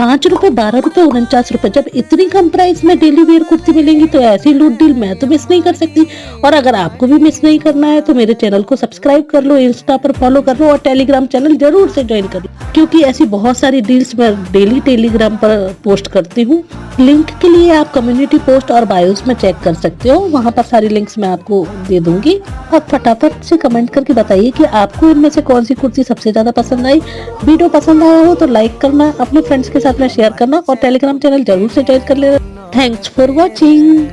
₹5, ₹12, ₹49। जब इतनी कम प्राइस में डेली वेयर कुर्ती मिलेंगी तो ऐसी लूट डील मैं तो मिस नहीं कर सकती। और अगर आपको भी मिस नहीं करना है तो मेरे चैनल को सब्सक्राइब कर लो, इंस्टा पर फॉलो कर लो और टेलीग्राम चैनल जरूर से ज्वाइन कर लो, क्योंकि ऐसी बहुत सारी डील्स मैं डेली टेलीग्राम पर पोस्ट करती हूँ। लिंक के लिए आप कम्युनिटी पोस्ट और बायोस में चेक कर सकते हो, वहां पर सारी लिंक्स मैं आपको दे दूंगी। अब फटाफट से कमेंट करके बताइए कि आपको इनमें से कौन सी कुर्ती सबसे ज्यादा पसंद आई। वीडियो पसंद आया हो तो लाइक करना, अपने फ्रेंड्स के साथ में शेयर करना और टेलीग्राम चैनल जरूर से ज्वाइन कर लेना। Thanks for watching.